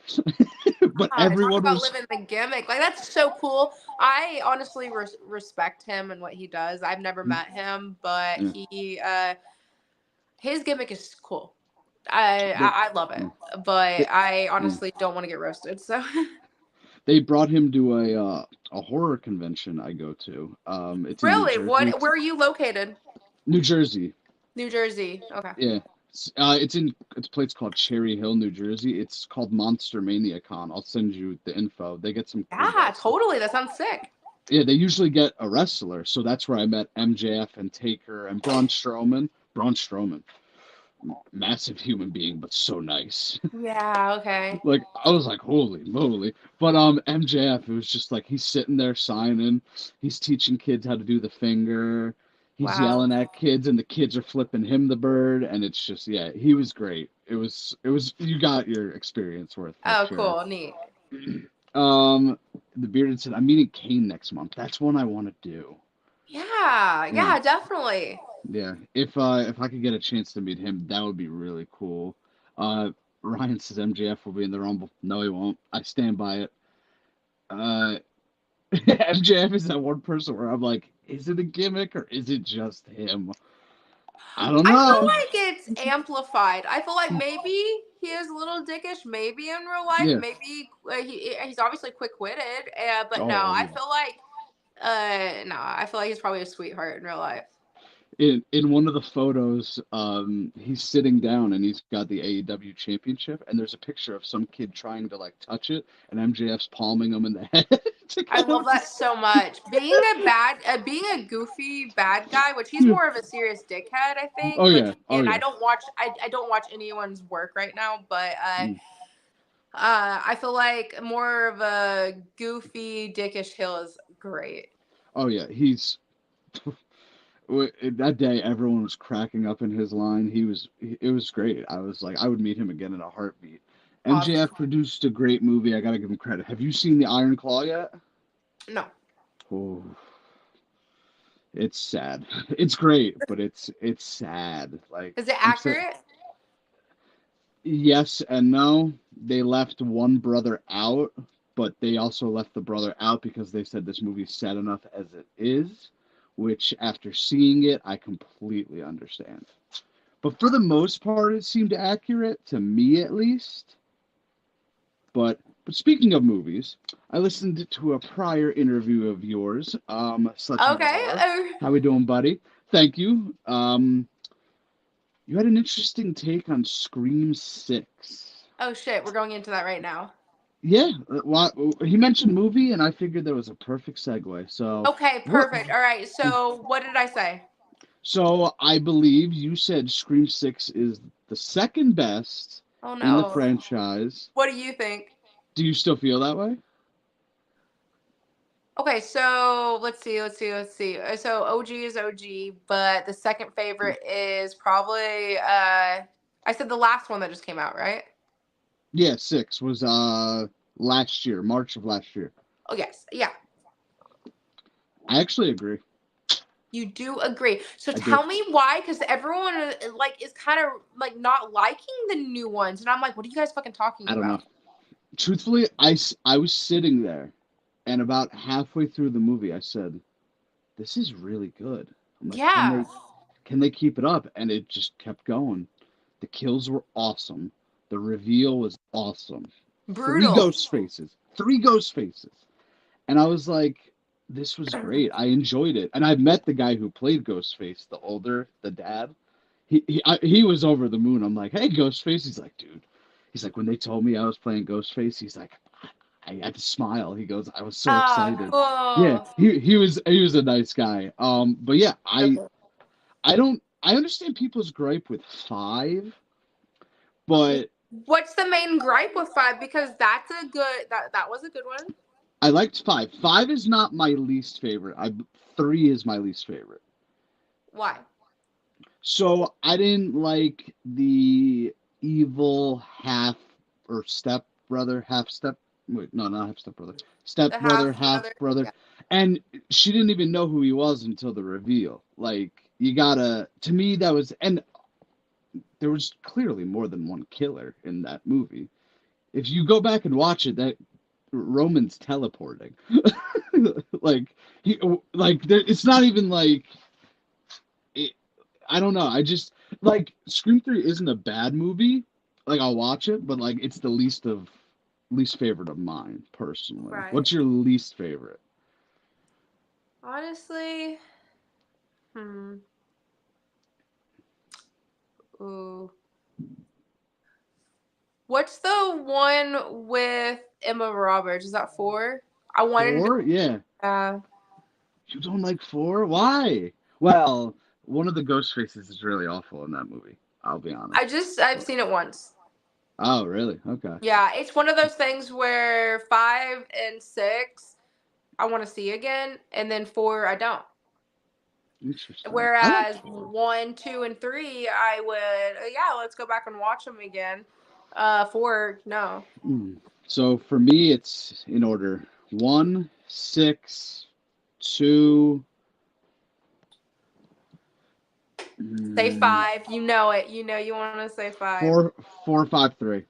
But Talk everyone about was, living the gimmick. Like that's so cool. I honestly respect him and what he does. I've never met him, but yeah, his gimmick is cool. they, I love it, they, but I yeah. honestly don't want to get roasted. So They brought him to a horror convention I go to. It's in New really, Jersey. where are you located? New Jersey. New Jersey. Okay. Yeah. It's a place called Cherry Hill, New Jersey. It's called Monster Mania Con. I'll send you the info. They get some cool Yeah, guests. totally. That sounds sick. Yeah, they usually get a wrestler, so that's where I met MJF and Taker and Braun Strowman. Braun Strowman, massive human being, but so nice. Yeah, okay. Like I was like, holy moly! But MJF, it was just like he's sitting there signing, he's teaching kids how to do the finger, he's Wow. yelling at kids, and the kids are flipping him the bird, and it's just yeah, he was great. It was you got your experience worth for Oh, sure. cool. Neat. Um, the bearded said, I'm meeting Kane next month. That's one I want to do. Yeah, Yeah, yeah, definitely. yeah. If I could get a chance to meet him, that would be really cool. Uh, Ryan says MJF will be in the Rumble. No, he won't. I stand by it. Uh, MJF is that one person where I'm like, is it a gimmick or is it just him? I don't I feel know. like it's amplified. I feel like maybe he is a little dickish, maybe in real life. Yeah. Maybe he's obviously quick witted, but no, Oh I yeah. feel like no, I feel like he's probably a sweetheart in real life. In one of the photos, he's sitting down and he's got the AEW championship, and there's a picture of some kid trying to like touch it, and MJF's palming him in the head to I get love him to that so much. Being a goofy bad guy, which he's more of a serious dickhead, I think. Oh Which, yeah, oh and yeah. I don't watch anyone's work right now, but Mm. I feel like more of a goofy, dickish Hill is great. Oh yeah. He's that day everyone was cracking up in his line. It was great. I was like I would meet him again in a heartbeat. Awesome. MJF produced a great movie. I gotta give him credit. Have you seen the Iron Claw yet? No, Oh, it's sad. It's great, but it's sad. Like is it I'm so accurate? yes and no. They left one brother out, but they also left the brother out because they said this movie's sad enough as it is, which after seeing it, I completely understand. But for the most part, it seemed accurate to me at least. But speaking of movies, I listened to a prior interview of yours, Sledgehammer Okay. Horror. How we doing, buddy? Thank you. You had an interesting take on Scream 6. Oh shit, we're going into that right now. Yeah, he mentioned movie, and I figured that was a perfect segue. So, Okay, what? perfect. All right. So, what did I say? So I believe you said Scream 6 is the second best Oh in the no. franchise. What do you think? Do you still feel that way? Okay, so let's see. So OG is OG, but the second favorite is probably I said the last one that just came out, right? Yeah, 6 was last year, March of last year. Oh yes. Yeah. I actually agree. You do agree. So I do. tell me why, because everyone like is kind of like not liking the new ones, and I'm like, what are you guys fucking talking I don't know. about? Truthfully, I was sitting there, and about halfway through the movie, I said, "This is really good." I'm like, Yeah. can they keep it up? And it just kept going. The kills were awesome. The reveal was awesome. Three Brutal. ghost faces. Three ghost faces. And I was like, this was great. I enjoyed it. And I met the guy who played Ghostface, the dad. He was over the moon. I'm like, hey, Ghostface. He's like, dude. He's like, when they told me I was playing Ghostface, he's like, I had to smile. He goes, I was so Ah, excited. Yeah, cool. he was a nice guy. But yeah, Okay. I understand people's gripe with 5, but What's the main gripe with five? Because that was a good one. I liked 5. 5 is not my least favorite. 3 is my least favorite. Why? So I didn't like the evil half or step brother, half step. Wait, no, not half step brother. Step The half brother, half brother. brother. Yeah. And she didn't even know who he was until the reveal. Like, you gotta, to me, that was, and there was clearly more than one killer in that movie. If you go back and watch it, that Roman's teleporting. like, he, like, it's not even like, it, I don't know. I just like Scream 3 isn't a bad movie. Like I'll watch it, but like it's the least favorite of mine personally. Right. What's your least favorite? Honestly, hmm. Ooh. What's the one with Emma Roberts? Is that 4? I wanted to. 4? Yeah. Yeah. You don't like 4? Why? Well, one of the ghost faces is really awful in that movie. I'll be honest. I've seen it once. Oh, really? Okay. Yeah, it's one of those things where 5 and 6 I want to see again, and then 4 I don't. Interesting. I like Whereas 4. 1, 2, and 3 I would, yeah, let's go back and watch them again. 4, no. So for me, it's in order: 1, 6, 2. Say mm, 5. You know it. You know you want to say 5. 4, 4, 5, 3.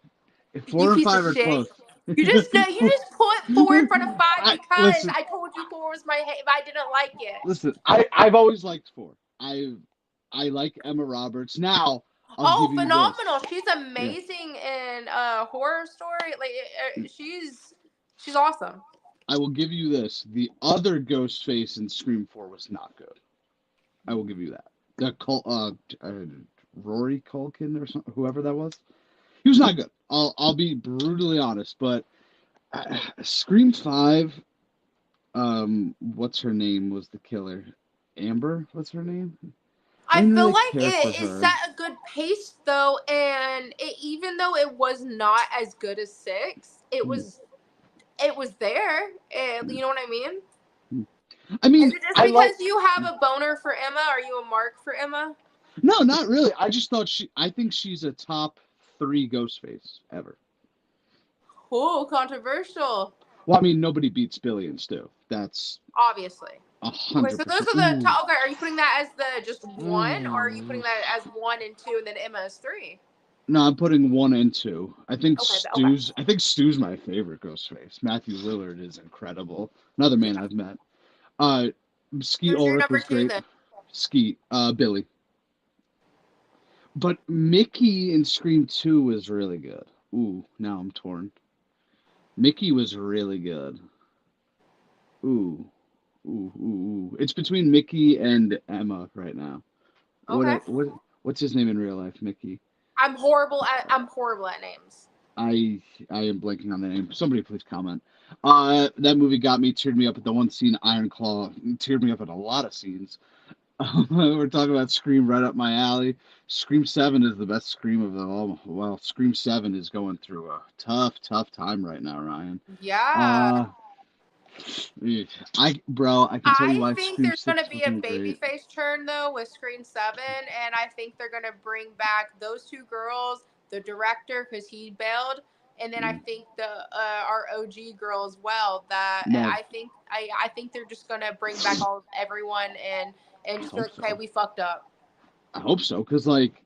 You 4 and piece of 5 are shit. close. You just know. You just put 4 in front of 5 I because listen. I told you 4 was my. If I didn't like it. Listen. I've always liked 4. I like Emma Roberts. Now I'll Oh, give you this. phenomenal! She's Yeah. amazing in horror story. Like she's awesome. I will give you this. The other Ghostface in Scream 4 was not good. I will give you that. The Rory Culkin or something, whoever that was. He was not good. I'll be brutally honest, but Scream 5, what's her name was the killer? Amber, what's her name? I I didn't feel really like care for it her. set a good pace though, and even though it was not as good as 6, Mm, it was there. You mm, know what I mean? mm. I Is mean, it just I like. because you have a boner for Emma? Are you a mark for Emma? No, not really. I just thought I think she's a top 3 Ghostface ever. Oh, controversial. Well, I mean, nobody beats Billy and Stu. That's Obviously. Okay, so those 100%. are the Ooh. top. Okay, are you putting that as the just one, or are you Mm. putting that as 1 and 2, and then Emma is 3? No, I'm putting 1 and 2. Okay, okay. I think Stu's my favorite Ghostface. Matthew Lillard is incredible. Another man Yeah. I've met. Uh, Skeet Who's your Ulrich number was 2 great. then? Skeet, Billy. But Mickey in Scream 2 was really good. Ooh, now I'm torn. Mickey was really good. Ooh, ooh. It's between Mickey and Emma right now. Okay. What's his name in real life? Mickey. I'm horrible at names. I am blanking on the name. Somebody please comment. That movie got me, teared me up at the one scene, Iron Claw, teared me up at a lot of scenes. We're talking about Scream right up my alley. Scream 7 is the best Scream of them all. Well, Scream 7 is going through a tough time right now, Ryan. Yeah. Uh, I can tell you I why think Scream there's going 6 to be a wasn't great. babyface turn though with Screen 7, and I think they're going to bring back those 2 girls, the director cuz he bailed, and then I Mm, think the our OG girl as well. That Nev, I think they're just going to bring back everyone I and just be hope like, "Okay, so. we fucked up." I hope so, because, like,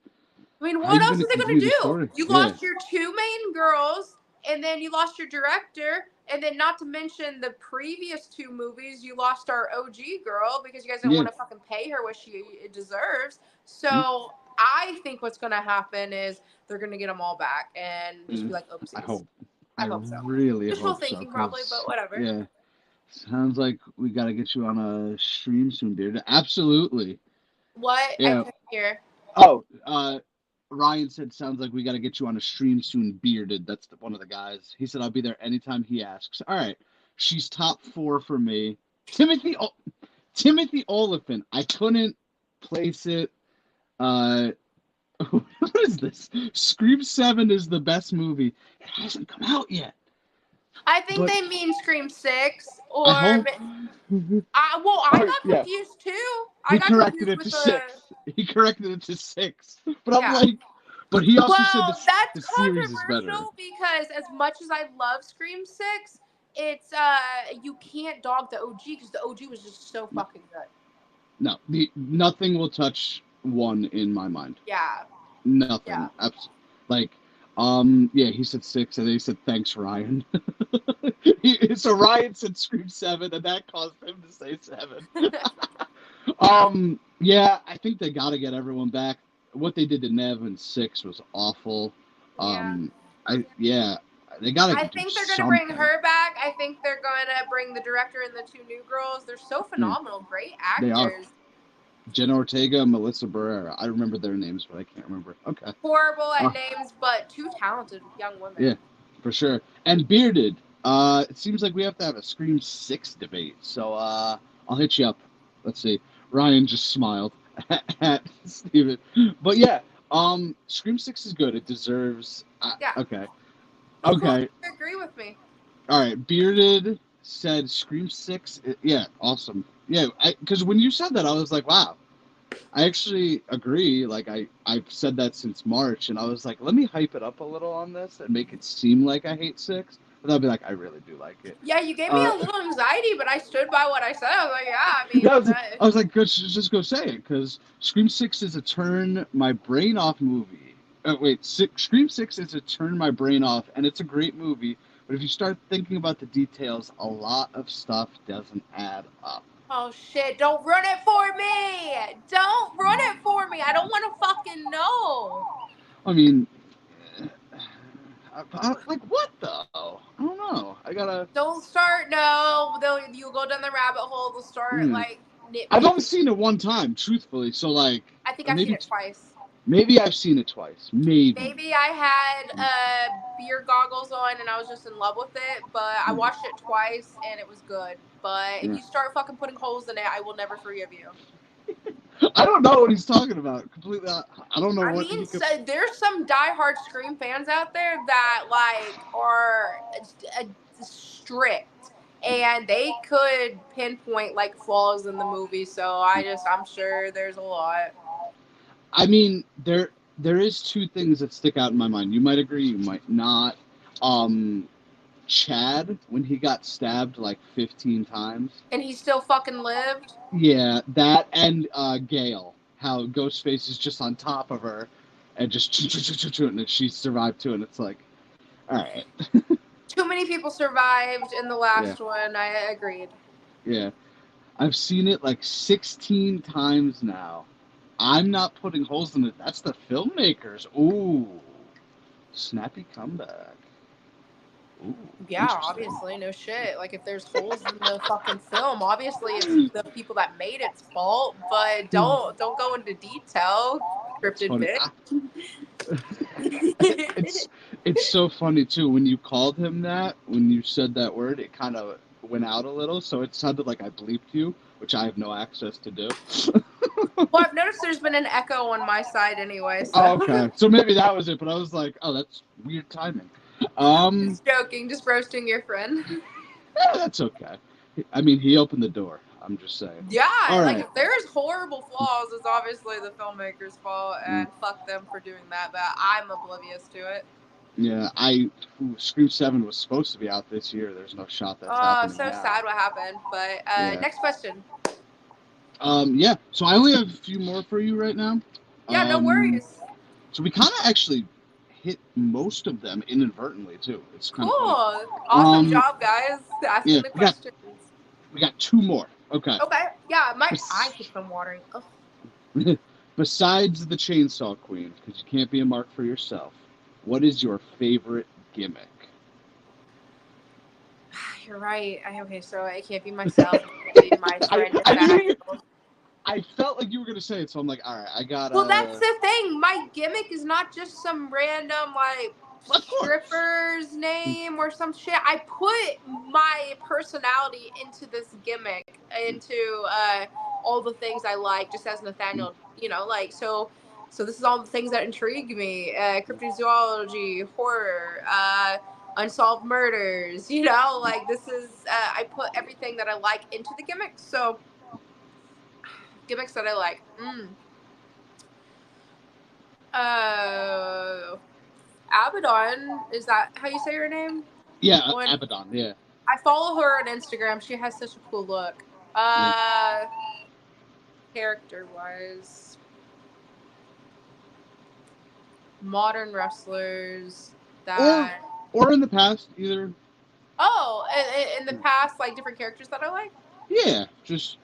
I mean, how what you else going to are they going to continue the do? story? You Yeah. lost your 2 main girls, and then you lost your director, and then not to mention the previous 2 movies, you lost our OG girl because you guys didn't Yeah. want to fucking pay her what she deserves. Mm, So I think what's going to happen is they're going to get them all back and just be like, I oopsies. hope. I I hope so. really Wishful hope so, thinking, probably, because, but whatever. yeah. Sounds like we got to get you on a stream soon, beard. Absolutely. What? I Yeah. couldn't hear. Oh, Ryan said, sounds like we got to get you on a stream soon, bearded. That's one of the guys. He said, I'll be there anytime he asks. All right. She's top 4 for me. Timothy Oliphant. I couldn't place it. Uh, what is this? Scream 7 is the best movie. It hasn't come out yet. I think But they mean Scream 6 I or hope. I Oh, got yeah. confused too. I He got corrected confused it to with the 6. He corrected it to 6. But I'm yeah. like, but he also said Well, that's the series is better. controversial because as much as I love Scream 6, it's you can't dog the OG because the OG was just so No, fucking good. no, nothing will touch 1 in my mind. Yeah. Yeah. Nothing. Like, yeah, he said 6, and then he said thanks, Ryan. So Ryan said Scream 7, and that caused him to say 7. Yeah, I think they got to get everyone back. What they did to Nev in 6 was awful. Yeah. Yeah, they got to I do think they're gonna bring something. her back. I think they're gonna bring the director and the 2 new girls. They're so Yeah, phenomenal, great they are. actors. Jenna Ortega, Melissa Barrera. I remember their names, but I can't remember. Okay. Horrible at Uh, names, but 2 talented young women. yeah, for sure. And bearded. It seems like we have to have a Scream 6 debate. So, I'll hit you up. Let's see. Ryan just smiled at Steven. But yeah, Scream 6 is good. It deserves. Yeah, Okay. people Okay. agree with me. All right. Bearded said Scream 6. Yeah, awesome. Yeah, because when you said that, I was like, wow. I actually agree. Like I've said that since March, and I was like, let me hype it up a little on this and make it seem like I hate 6. But I'll be like, I really do like it. Yeah, you gave me Uh, a little anxiety, but I stood by what I said. I was like, yeah, I mean, yeah, I was like, just go say it, because Scream 6 is a turn my brain off movie. Scream 6 is a turn my brain off, and it's a great movie. But if you start thinking about the details, a lot of stuff doesn't add up. oh shit, don't ruin it for me. Don't ruin it for me. I don't want to fucking know. I mean, like what though? I don't know. I gotta. Don't start, no. You'll go down the rabbit hole. They'll start, Hmm. like, I've only nitpicking. seen it one time, truthfully. So like, I think or I've seen maybe it twice. maybe I've seen it twice. Maybe. Maybe I had beer goggles on and I was just in love with it, but I Hmm. watched it twice and it was good. But if Yeah. you start fucking putting holes in it, I will never forgive you. I don't know what he's talking about. Completely. I don't know I what mean, he could. so there's some diehard Scream fans out there that like are strict, and they could pinpoint like flaws in the movie. So I'm sure there's a lot. I mean, there is two things that stick out in my mind. You might agree, you might not. Um, Chad, when he got stabbed like 15 times. And he still fucking lived. Yeah, that, and Gail, how Ghostface is just on top of her and just and she survived too, and it's like, all right. Too many people survived in the Yeah, last one. I agreed. yeah. I've seen it like 16 times now. I'm not putting holes in it. That's the filmmakers. Ooh, snappy comeback. Ooh, Yeah, interesting. obviously, no shit. Like, if there's holes in the fucking film, obviously it's the people that made its fault. But don't go into detail, That's cryptid funny. bitch. It's it's so funny too. When you called him that, when you said that word, it kind of went out a little, so it sounded like I bleeped you, which I have no access to do. Well, I've noticed there's been an echo on my side anyway, Oh, so okay, so maybe that was it. But I was like, oh, that's weird timing. Um, just joking, just roasting your friend. that's okay. I mean, he opened the door. I'm just saying. Yeah, All like right. if there's horrible flaws, it's obviously the filmmaker's fault, Mm, and fuck them for doing that. But I'm oblivious to it. yeah, Scream 7 was supposed to be out this year. There's no shot that's Oh, happening so now. sad what happened. But Yeah. next question. Yeah. So I only have a few more for you right now. Yeah, no Um, worries. so we kind of actually hit most of them inadvertently too. It's kind of funny. Cool. Awesome Um, job, guys. yeah, Asking the we got questions. we got two more. Okay. Okay. Yeah, my eye Bes- keeps on watering. Ugh. Besides the Chainsaw Queen, because you can't be a mark for yourself, what is your favorite gimmick? You're right. Okay, so I can't be myself. I can't be my friend I knew Nathaniel. you. I felt like you were gonna say it, so I'm like, all right, I Well, that's gotta. the thing. My gimmick is not just some random like Of course. stripper's name or some shit. I put my personality into this gimmick, into all the things I like, just as Nathaniel. Like so. So this is all the things that intrigue me: cryptozoology, horror, unsolved murders. Like this is. I put everything that I like into the gimmick. So gimmicks that I like. Uh, Abaddon, is that how you say her name? Yeah, When Abaddon. Yeah, I follow her on Instagram, she has such a cool look. yeah. Character wise, modern wrestlers Or that or in the past, either. in the past, like different characters that I like. Yeah, just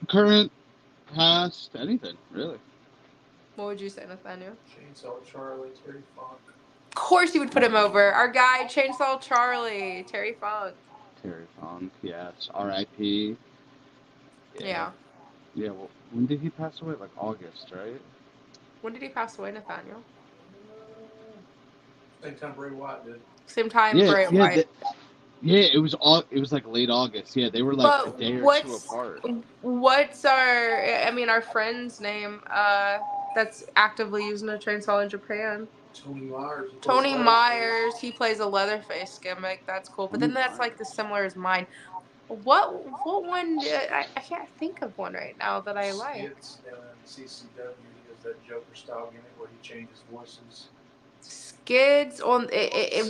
current, past, anything really. What would you say, Nathaniel? Chainsaw Charlie, Terry Funk. Of course, you would put him over. Our guy, Chainsaw Charlie, Terry Funk. Terry Funk, yes. R.I.P. Yeah, Yeah. yeah. Well, when did he pass away? Like August, right? When did he pass away, Nathaniel? Same time Bray Wyatt did. Same time Yeah, Bray yeah. Wyatt. Yeah, it was like late August. Yeah, they were like a But day or two apart. what's our friend's name that's actively using a chainsaw in Japan? Tony Myers, he plays Tony Leatherface. Myers, he plays a Leatherface gimmick. That's cool. But Tony then that's like Myers. the similar as mine. What one? I can't think of one right now that I like. Skids in CCW, he does that Joker style gimmick where he changes voices. Skids on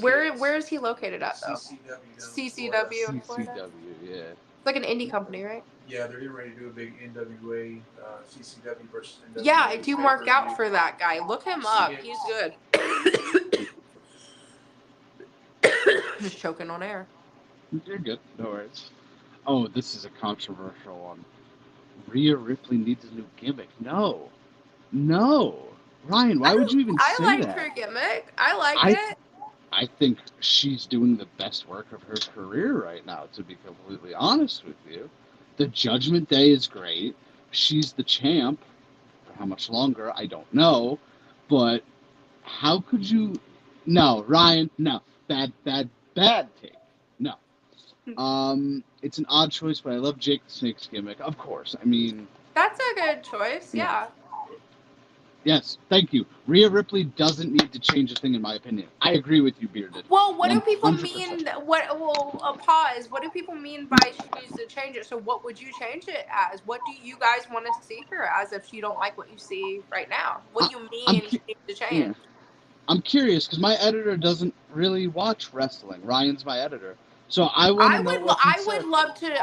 where Skids. is he located at though? CCW down in Florida. CCW in Florida. CCW, yeah. It's like an indie company, right? Yeah, they're getting ready to do a big NWA, CCW versus NWA Yeah, I do mark out pay-per-view. for that guy. Look him up. He's good. Just choking on air. You're good. No worries. Oh, this is a controversial one. Rhea Ripley needs a new gimmick. No. No. Ryan, why would you even I say liked that? her gimmick. I liked I it. I think she's doing the best work of her career right now, to be completely honest with you. The Judgment Day is great. She's the champ. For how much longer, I don't know. But how could you? No, Ryan, no. Bad, bad, bad take. No. It's an odd choice, but I love Jake the Snake's gimmick. Of course. I mean, That's a good choice. Yeah. yes, thank you. Rhea Ripley doesn't need to change a thing, in my opinion. I agree with you, Bearded. Well, what do people 100%. mean? Pause. What do people mean by she needs to change it? So, what would you change it as? What do you guys want to see her as if you don't like what you see right now? What do you I'm mean she needs to yeah. change? I'm curious because my editor doesn't really watch wrestling. Ryan's my editor, so I want to know what's in store.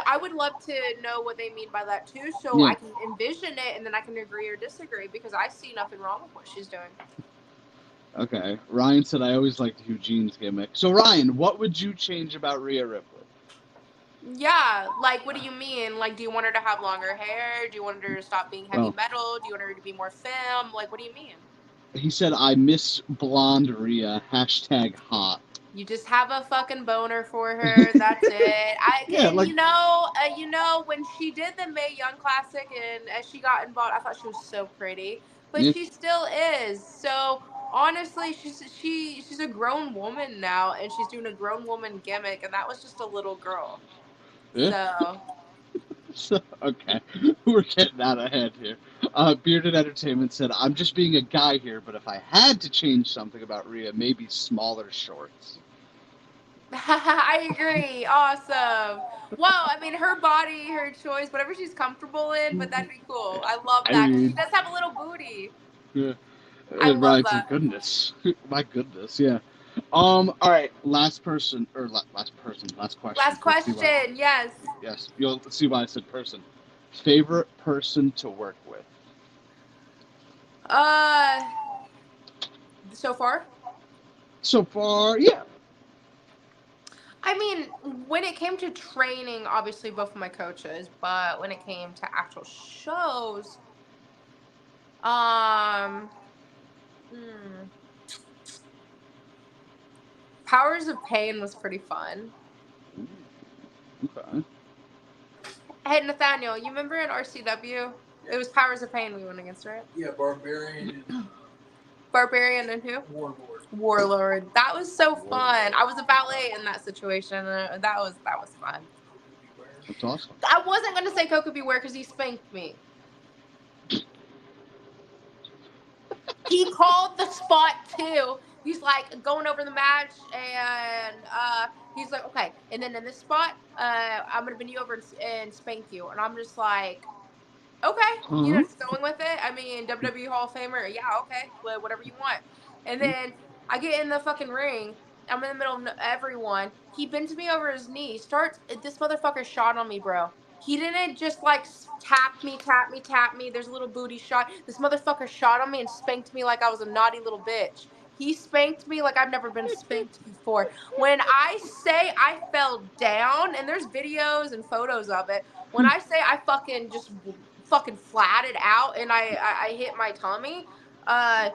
I would love to know what they mean by that too, so Yeah. I can envision it and then I can agree or disagree because I see nothing wrong with what she's doing. Okay. Ryan said I always liked Eugene's gimmick. So Ryan, what would you change about Rhea Ripley? Yeah, like what do you mean? Like, do you want her to have longer hair? Do you want her to stop being heavy metal? Do you want her to be more femme? Like, what do you mean? He said I miss blonde Rhea. #hot. You just have a fucking boner for her. That's it. Yeah, like you know, when she did the Mae Young Classic and as she got involved, I thought she was so pretty, but yeah, she still is. So honestly, she's a grown woman now, and she's doing a grown woman gimmick, and that was just a little girl. yeah. So So, okay, we're getting out ahead here. Bearded Entertainment said, I'm just being a guy here, but if I had to change something about Rhea, maybe smaller shorts. I agree. Awesome. Well, I mean, her body, her choice, whatever she's comfortable in, but that'd be cool. I love I that because she mean, does have a little booty. yeah. I love Ryan said, that. goodness. My goodness, yeah. All right, last question. Last Last question. Yes. Yes, you'll see why I said person. Favorite person to work with? Uh, so far, So far, yeah. I mean, when it came to training, obviously both of my coaches, but when it came to actual shows, um, hmm, Powers of Pain was pretty fun. Okay. Hey, Nathaniel, you remember in RCW? It was Powers of Pain we went against, right? Yeah, Barbarian and Barbarian and who? Warlord. Warlord. That was so fun. I was a valet in that situation. That was fun. That's awesome. I wasn't gonna say Coco Beware because he spanked me. He called the spot too. He's like going over the match, and he's like, okay, and then in this spot, I'm gonna bend you over and spank you, and I'm just like, okay, you know, just going with it. I mean, WWE Hall of Famer, yeah, okay, well, whatever you want. And then I get in the fucking ring. I'm in the middle of everyone. He bends me over his knee. Starts this motherfucker shot on me, bro. He didn't just like tap me, tap me, tap me. There's a little booty shot. This motherfucker shot on me and spanked me like I was a naughty little bitch. He spanked me like I've never been spanked before. When I say I fell down, and there's videos and photos of it. When I say I fucking just fucking flatted out and I hit my tummy, I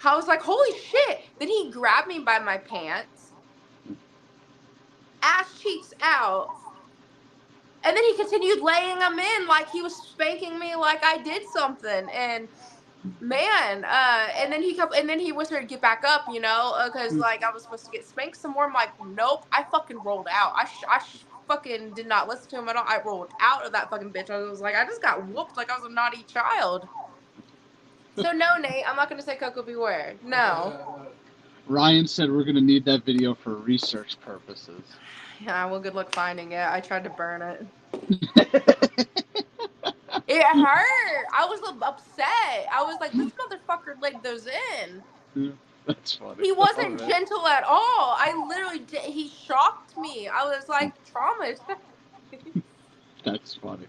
was like, holy shit. Then he grabbed me by my pants, ass cheeks out, and then he continued laying them in like he was spanking me like I did something. And Man, and then he whispered, "Get back up," because like I was supposed to get spanked some more. I'm like, nope, I fucking rolled out. Fucking did not listen to him at all. I rolled out of that fucking bitch. I was like, I just got whooped like I was a naughty child. So no, Nate, I'm not gonna say Coco Beware. No. Ryan said we're gonna need that video for research purposes. Yeah, well, good luck finding it. I tried to burn it. It hurt. I was upset. I was like, this motherfucker legged those in. That's funny. He wasn't gentle at all. I literally did. He shocked me. I was like traumatized. That's funny.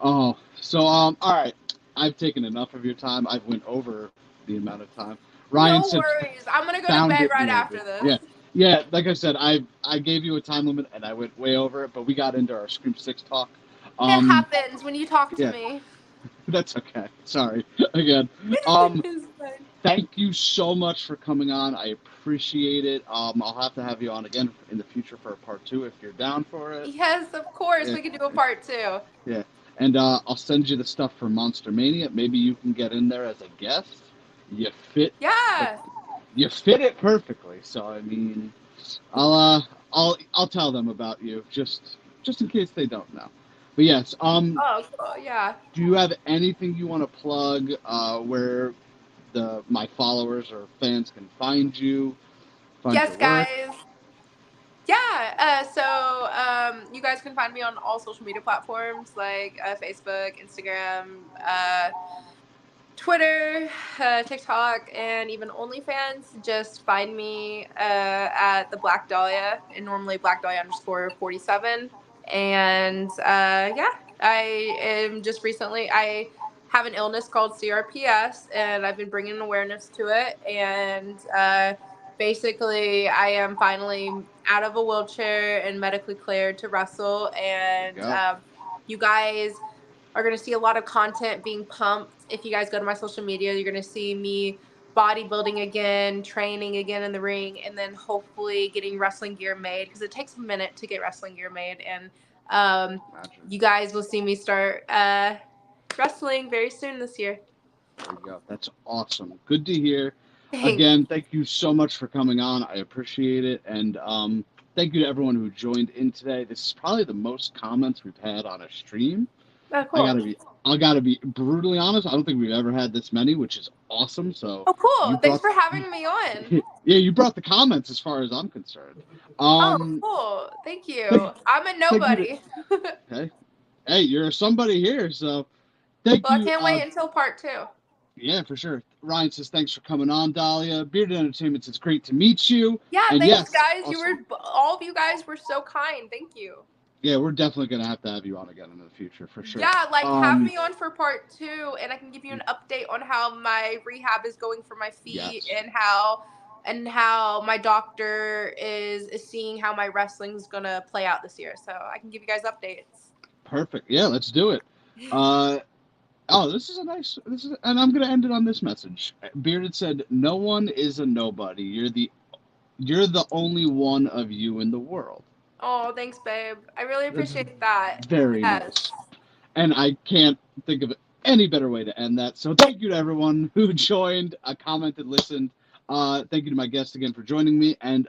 Oh, so all right. I've taken enough of your time. I've went over the amount of time. Ryan No said, worries. I'm gonna go to found bed it right really after good. this. Yeah. Like I said, I gave you a time limit and I went way over it, but we got into our Scream 6 talk. It happens when you talk to me. That's okay. Sorry again. It's fine. Thank you so much for coming on. I appreciate it. I'll have to have you on again in the future for a part 2 if you're down for it. Yes, of course. Yeah. We could do a part 2. Yeah. And I'll send you the stuff for Monster Mania. Maybe you can get in there as a guest. You fit. Yeah. You fit it perfectly. So I mean, I'll tell them about you just in case they don't know. But yes. Oh, cool. Yeah. Do you have anything you want to plug? Where my followers or fans can find you? Find Yes, your work? guys. Yeah, so you guys can find me on all social media platforms like Facebook, Instagram, Twitter, TikTok, and even OnlyFans. Just find me at the Black Dahlia, and normally Black Dahlia _47. And yeah, I am just recently, I have an illness called CRPS, and I've been bringing awareness to it. And basically, I am finally out of a wheelchair and medically cleared to wrestle. And you guys are going to see a lot of content being pumped. If you guys go to my social media, you're going to see me bodybuilding again, training again in the ring, and then hopefully getting wrestling gear made, because it takes a minute to get wrestling gear made. And you guys will see me start wrestling very soon this year. There you go. That's awesome. Good to hear. Thanks. Again, thank you so much for coming on. I appreciate it. And thank you to everyone who joined in today. This is probably the most comments we've had on a stream. Oh, cool. I gotta be brutally honest. I don't think we've ever had this many, which is awesome. So cool. Thanks for having me on. Yeah, you brought the comments as far as I'm concerned. Cool. Thank you. I'm a nobody. Hey, you're somebody here, so thank you. I can't wait until part 2. Yeah, for sure. Ryan says thanks for coming on, Dahlia. Bearded Entertainment, it's great to meet you. Yeah, and thanks, guys. Awesome. All of you guys were so kind. Thank you. Yeah, we're definitely gonna have to have you on again in the future for sure. Yeah, like have me on for part 2, and I can give you an update on how my rehab is going for my feet, and how my doctor is seeing how my wrestling's gonna play out this year. So I can give you guys updates. Perfect. Yeah, let's do it. This is and I'm gonna end it on this message. Bearded said, "No one is a nobody. You're the only one of you in the world." Oh, thanks, babe. I really appreciate that. Very nice. And I can't think of any better way to end that. So thank you to everyone who joined, commented, listened. Thank you to my guests again for joining me. And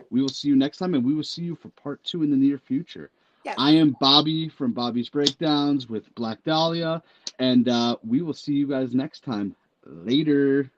we will see you next time. And we will see you for part 2 in the near future. Yes. I am Bobby from Bobby's Breakdowns with Black Dahlia. And we will see you guys next time. Later.